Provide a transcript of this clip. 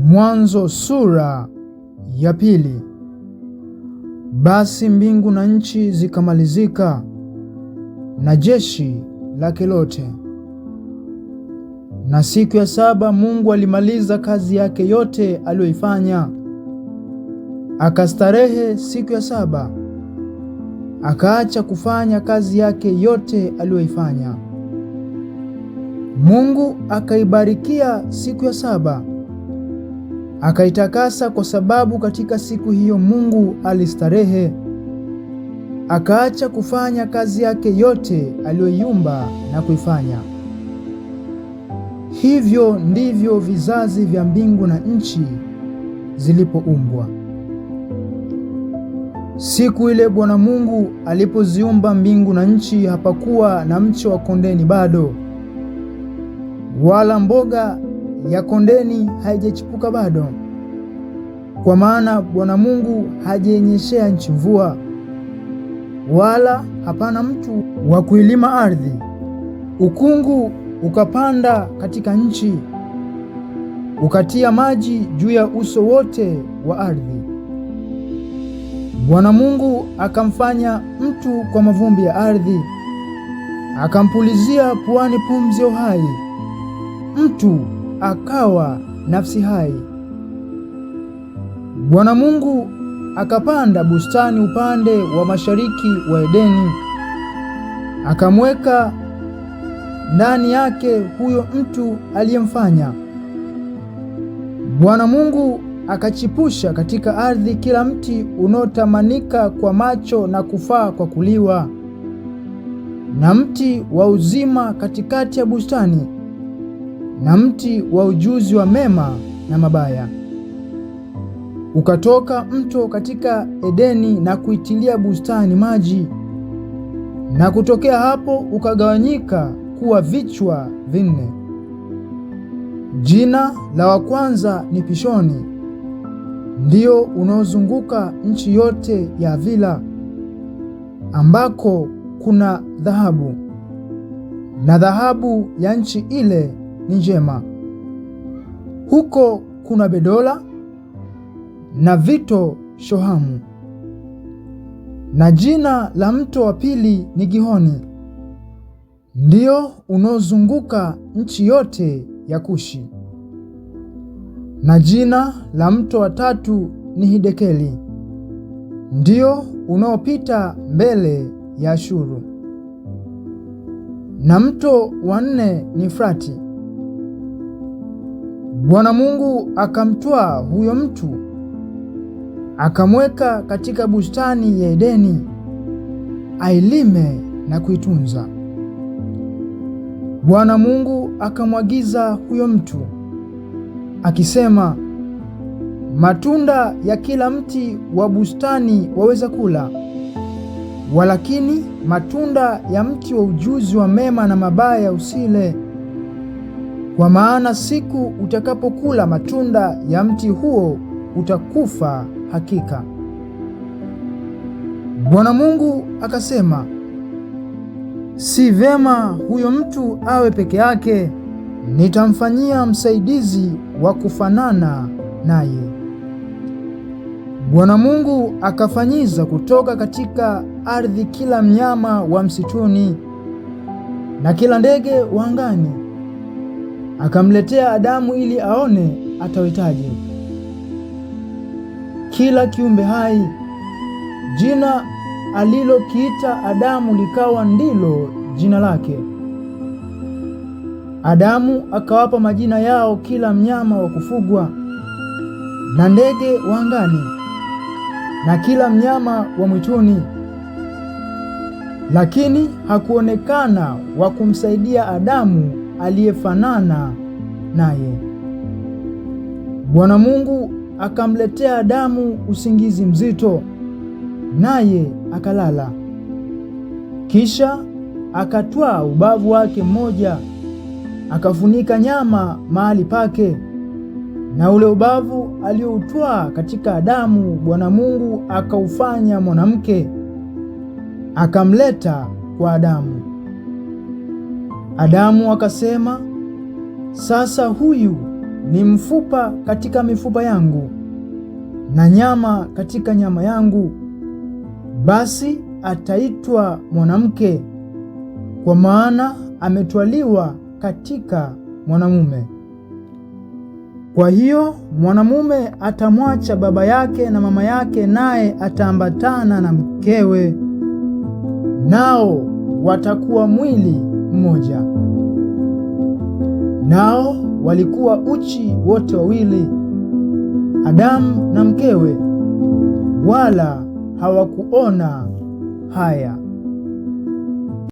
Mwanzo sura ya 2. Basi mbingu na nchi zikamalizika na jeshi lake lote. Na siku ya 7 Mungu alimaliza kazi yake yote aliyoifanya. Akastarehe siku ya 7, akaacha kufanya kazi yake yote aliyoifanya. Mungu akaibarikia siku ya 7, akaitakasa, kwa sababu katika siku hiyo Mungu alistarehe, akaacha kufanya kazi yake yote aliyoiumba na kuifanya. Hivyo ndivyo vizazi vya mbingu na nchi zilipoumbwa. Siku ile Bwana Mungu alipoziumba mbingu na nchi, hapakuwa na mche wa kondeni bado, wala mboga ya kondeni haijachipuka bado, kwa maana Bwana Mungu hajainyeshea nchi mvua, wala hapana mtu wa kuilima ardhi. Ukungu ukapanda katika nchi, ukatia maji juu ya uso wote wa ardhi. Bwana Mungu akamfanya mtu kwa mavumbi ya ardhi, akampulizia puani pumzi ya uhai, mtu akawa nafsi hai. Bwana Mungu akapanda bustani upande wa mashariki wa Edeni, akamweka ndani yake huyo mtu aliyemfanya. Bwana Mungu akachipusha katika ardhi kila mti unaotamanika kwa macho na kufaa kwa kuliwa, na mti wa uzima katikati ya bustani, na mti wa ujuzi wa mema na mabaya. Ukatoka mto katika Edeni na kuitilia bustani maji, na kutokea hapo ukagawanyika kuwa vichwa 4. Jina la wa kwanza ni Pishoni, ndio unaozunguka nchi yote ya Havila, ambako kuna dhahabu, na dhahabu ya nchi ile ni njema. Huko kuna bedola na vito shohamu. Na jina la mto wa pili ni Gihoni, ndio unaozunguka nchi yote ya Kushi. Na jina la mto wa tatu ni Hidekeli, ndio unaopita mbele ya Ashuru. Na mto wa 4 ni Frati. Bwana Mungu akamtwaa huyo mtu, akamweka katika bustani ya Edeni, ailime na kuitunza. Bwana Mungu akamwagiza huyo mtu akisema, matunda ya kila mti wa bustani waweza kula, walakini matunda ya mti wa ujuzi wa mema na mabaya usile, kwa maana siku utakapokula matunda ya mti huo utakufa hakika. Bwana Mungu akasema, si vema huyo mtu awe peke yake, nitamfanyia msaidizi wa kufanana naye. Bwana Mungu akafanyiza kutoka katika ardhi kila mnyama wa msituni na kila ndege wa angani, akamletea Adamu ili aone atawetaje. Kila kiumbe hai jina alilokiita Adamu likawa ndilo jina lake. Adamu akawapa majina yao kila mnyama wa kufugwa na ndege wa angani na kila mnyama wa mwituni, lakini hakuonekana wa kumsaidia Adamu aliyefanana naye. Bwana Mungu akamletea Adamu usingizi mzito, naye akalala. Kisha akatwaa ubavu wake mmoja, akafunika nyama mahali pake, na ule ubavu alioutwaa katika Adamu Bwana Mungu akaufanya mwanamke, akamleta kwa Adamu. Adamu akasema, sasa huyu ni mfupa katika mifupa yangu na nyama katika nyama yangu, basi ataitwa mwanamke, kwa maana ametwaliwa katika mwanamume. Kwa hiyo mwanamume atamwacha baba yake na mama yake, naye ataambatana na mkewe, nao watakuwa mwili mmoja. Nao walikuwa uchi wote wawili, Adamu na mkewe, wala hawakuona haya.